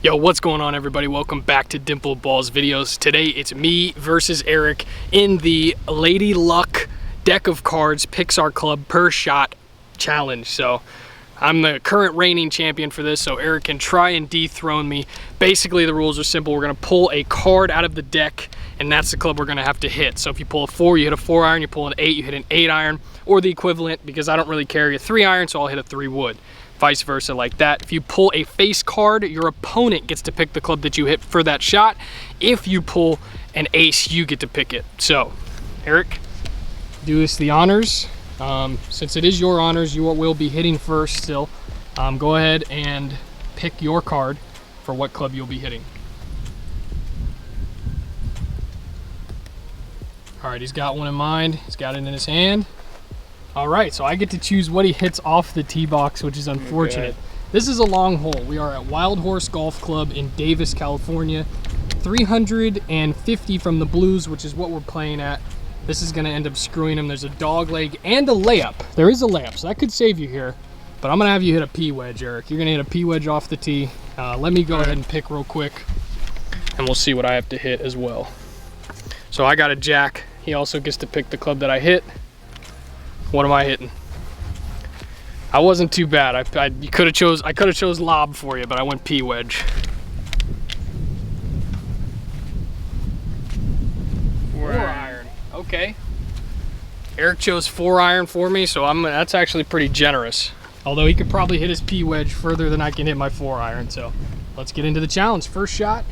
Yo, what's going on, everybody? Welcome back to Dimpled Balls videos. Today it's me versus Eric in the Lady Luck deck of cards Pixar Club per shot challenge. So I'm the current reigning champion for this, so Eric can try and dethrone me. Basically the rules are simple. We're gonna pull a card out of the deck, and that's the club we're gonna have to hit. So if you pull a 4, you hit a 4 iron. You pull an 8, you hit an 8 iron, or the equivalent, because I don't really carry a 3 iron, so I'll hit a 3 wood. Vice versa like that. If you pull a face card, your opponent gets to pick the club that you hit for that shot. If you pull an ace, you get to pick it. So, Eric, do us the honors. Since it is your honors, you will be hitting first still. Go ahead and pick your card for what club you'll be hitting. All right, he's got one in mind. He's got it in his hand. All right, so I get to choose what he hits off the tee box, which is unfortunate. Okay. This is a long hole. We are at Wild Horse Golf Club in Davis, California. 350 from the blues, which is what we're playing at. This is gonna end up screwing him. There's a dog leg and a layup. There is a layup, so that could save you here. But I'm gonna have you hit a P-wedge, Eric. You're gonna hit a P-wedge off the tee. Let me go ahead and pick real quick, and we'll see what I have to hit as well. So I got a jack. He also gets to pick the club that I hit. What am I hitting? I wasn't too bad. I could have chose lob for you, but I went P-wedge. 4 iron. Okay. Eric chose 4 iron for me, so that's actually pretty generous. Although he could probably hit his P-wedge further than I can hit my 4 iron. So let's get into the challenge. First shot,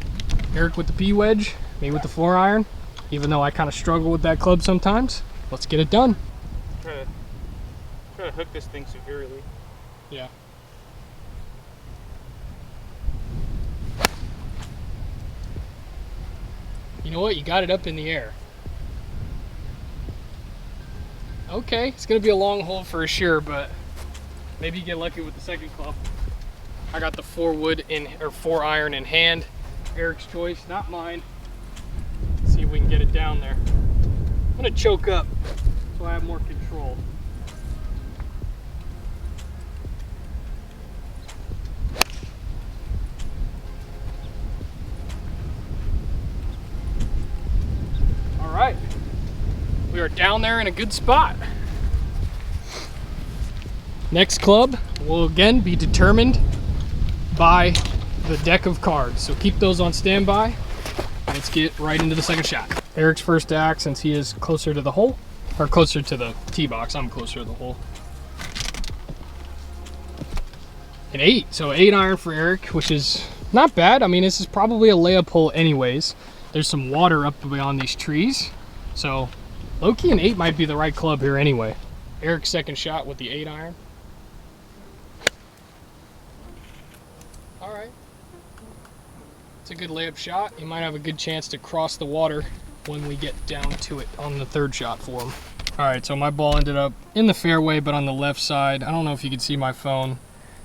Eric with the P-wedge, me with the 4 iron. Even though I kind of struggle with that club sometimes, let's get it done. Try to hook this thing severely. Yeah. You know what? You got it up in the air. Okay, it's gonna be a long hole for sure, but maybe you get lucky with the second club. I got the 4 wood or 4 iron in hand. Eric's choice, not mine. Let's see if we can get it down there. I'm gonna choke up so I have more control. All right, we are down there in a good spot. Next club will again be determined by the deck of cards, so keep those on standby. Let's get right into the second shot. Eric's first act, since he is closer to the hole, or closer to the tee box. I'm closer to the hole. An 8, so 8 iron for Eric, which is not bad. I mean, this is probably a layup hole anyways. There's some water up beyond these trees, so low-key an 8 might be the right club here anyway. Eric's second shot with the 8 iron. All right. It's a good layup shot. You might have a good chance to cross the water when we get down to it on the third shot for him. All right, so my ball ended up in the fairway, but on the left side. I don't know if you can see my phone,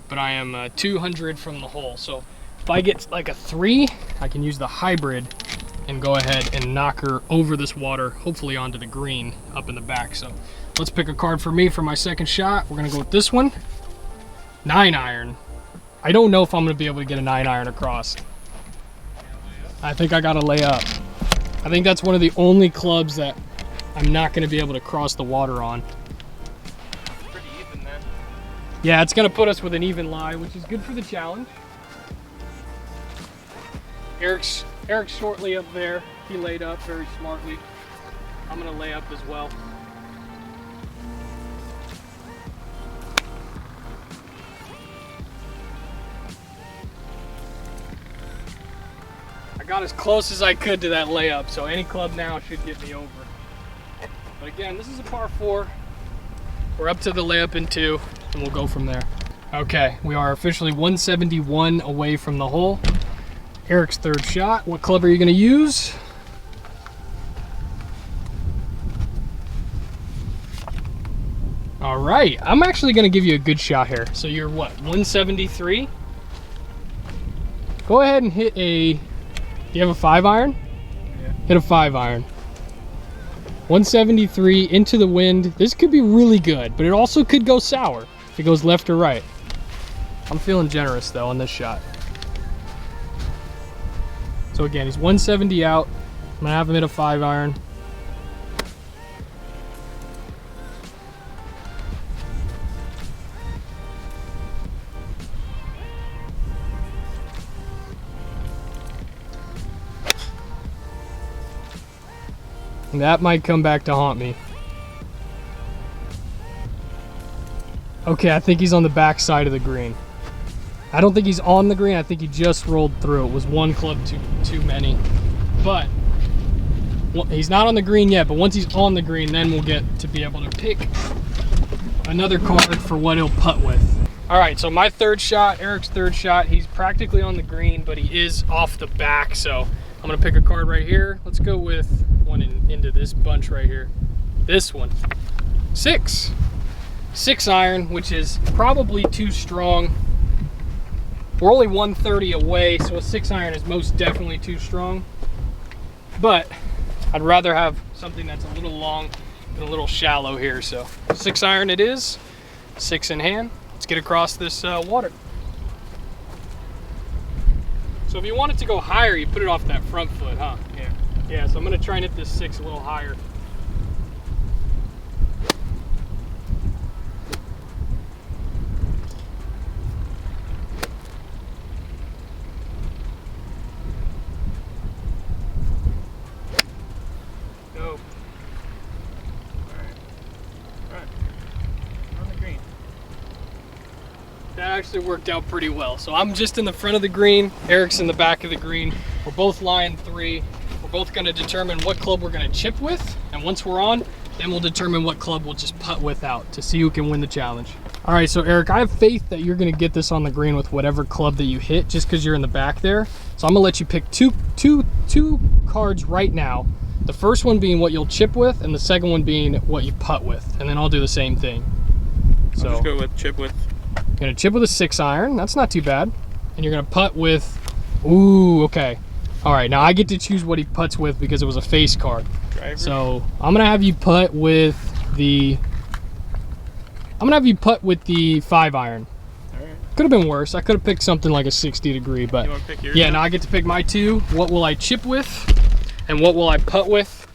but I am 200 from the hole. So if I get like a 3, I can use the hybrid and go ahead and knock her over this water, hopefully onto the green up in the back. So let's pick a card for me for my second shot. We're gonna go with this one, 9 iron. I don't know if I'm gonna be able to get a 9 iron across. I think I gotta lay up. I think that's one of the only clubs that I'm not gonna be able to cross the water on. Pretty even then. Yeah, it's gonna put us with an even lie, which is good for the challenge. Eric's shortly up there. He laid up very smartly. I'm gonna lay up as well. I got as close as I could to that layup, so any club now should get me over. But again, this is a par 4. We're up to the layup in 2, and we'll go from there. Okay, we are officially 171 away from the hole. Eric's third shot. What club are you gonna use? All right, I'm actually gonna give you a good shot here. So you're what, 173? Go ahead and hit a, do you have a 5 iron? Yeah. Hit a 5 iron. 173 into the wind. This could be really good, but it also could go sour if it goes left or right. I'm feeling generous though on this shot. So again, he's 170 out. I'm gonna have him hit a 5-iron. And that might come back to haunt me. Okay, I think he's on the back side of the green. I don't think he's on the green. I think he just rolled through. It was one club too many. But he's not on the green yet, but once he's on the green, then we'll get to be able to pick another card for what he'll putt with. All right, so my third shot, Eric's third shot, he's practically on the green, but he is off the back. So I'm gonna pick a card right here. Let's go with one into this bunch right here. This one, 6 iron, which is probably too strong. We're only 130 away, so a 6 iron is most definitely too strong. But I'd rather have something that's a little long and a little shallow here. So 6 iron it is, 6 in hand. Let's get across this water. So if you want it to go higher, you put it off that front foot, huh? Yeah. Yeah, so I'm gonna try and hit this 6 a little higher. That actually worked out pretty well. So I'm just in the front of the green, Eric's in the back of the green. We're both lying 3. We're both gonna determine what club we're gonna chip with, and once we're on, then we'll determine what club we'll just putt without to see who can win the challenge. All right, so Eric, I have faith that you're gonna get this on the green with whatever club that you hit, just because you're in the back there. So I'm gonna let you pick two cards right now. The first one being what you'll chip with, and the second one being what you putt with, and then I'll do the same thing. So I'll just go with chip with. You're gonna chip with a 6 iron. That's not too bad. And you're gonna putt with, ooh, okay. All right, now I get to choose what he putts with because it was a face card. Driver. So I'm gonna have you putt with the 5 iron. All right. Could have been worse. I could have picked something like a 60 degree, but You want to pick yours? yeah, now I get to pick my 2. What will I chip with and what will I putt with?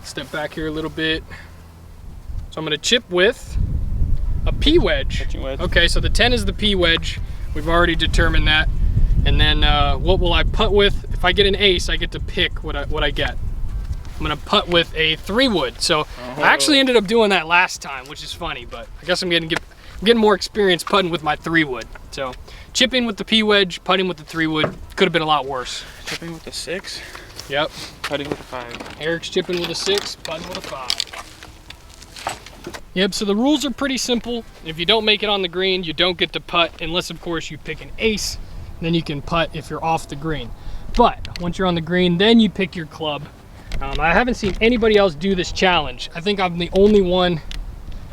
Step back here a little bit. So I'm gonna chip with a P wedge. Pitching wedge. Okay, so the 10 is the P wedge. We've already determined that. And then what will I putt with? If I get an ace, I get to pick what I get. I'm gonna putt with a 3 wood. So I actually ended up doing that last time, which is funny, but I guess I'm getting more experience putting with my 3 wood. So chipping with the P wedge, putting with the 3 wood could have been a lot worse. Chipping with a 6. Yep. Putting with a 5. Eric's chipping with a 6, putting with a 5. Yep, so the rules are pretty simple. If you don't make it on the green, you don't get to putt, unless of course you pick an ace, then you can putt if you're off the green. But once you're on the green, then you pick your club. I haven't seen anybody else do this challenge. I think I'm the only one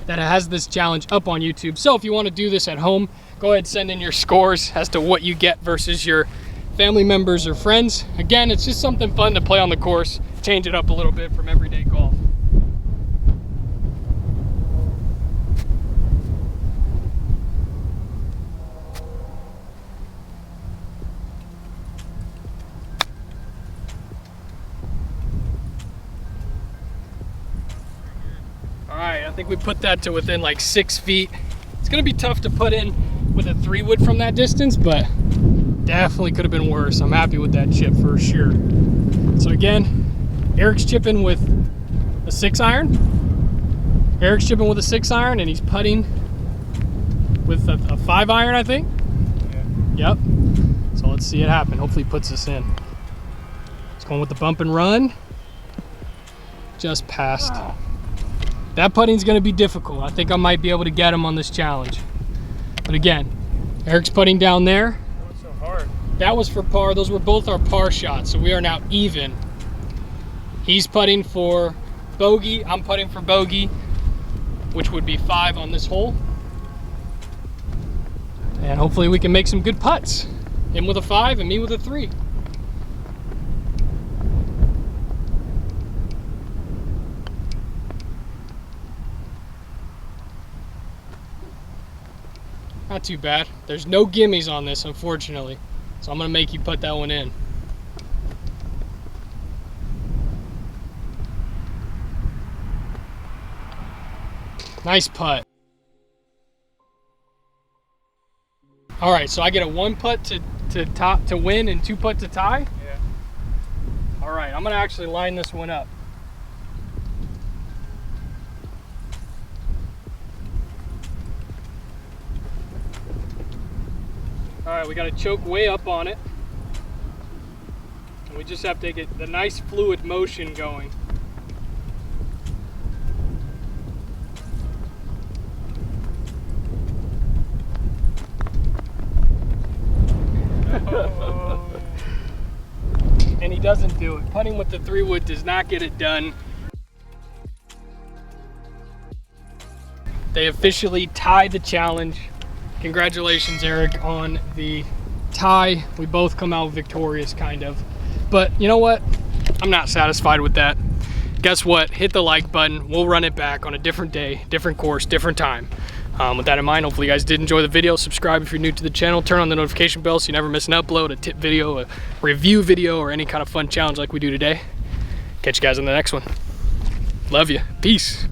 that has this challenge up on YouTube. So if you want to do this at home, go ahead, send in your scores as to what you get versus your family members or friends. Again, it's just something fun to play on the course, change it up a little bit from everyday golf. I think we put that to within like 6 feet. It's gonna be tough to put in with a 3 wood from that distance, but definitely could have been worse. I'm happy with that chip for sure. So again, Eric's chipping with a 6 iron. Eric's chipping with a 6 iron, and he's putting with a 5 iron, I think. Yeah. Yep. So let's see it happen. Hopefully he puts this in. It's going with the bump and run. Just passed. Wow. That putting's gonna be difficult. I think I might be able to get him on this challenge. But again, Eric's putting down there. That was so hard. That was for par. Those were both our par shots, so we are now even. He's putting for bogey, I'm putting for bogey, which would be 5 on this hole. And hopefully we can make some good putts. Him with a 5 and me with a 3. Not too bad. There's no gimmies on this, unfortunately. So I'm gonna make you put that one in. Nice putt. All right, so I get a 1 putt to win and 2 putt to tie? Yeah. All right, I'm gonna actually line this one up. All right, we got to choke way up on it. And we just have to get the nice fluid motion going. And he doesn't do it. Putting with the 3-wood does not get it done. They officially tied the challenge. Congratulations, Eric, on the tie. We both come out victorious, kind of. But you know what? I'm not satisfied with that. Guess what? Hit the like button. We'll run it back on a different day, different course, different time. With that in mind, hopefully you guys did enjoy the video. Subscribe if you're new to the channel. Turn on the notification bell so you never miss an upload, a tip video, a review video, or any kind of fun challenge like we do today. Catch you guys on the next one. Love you. Peace.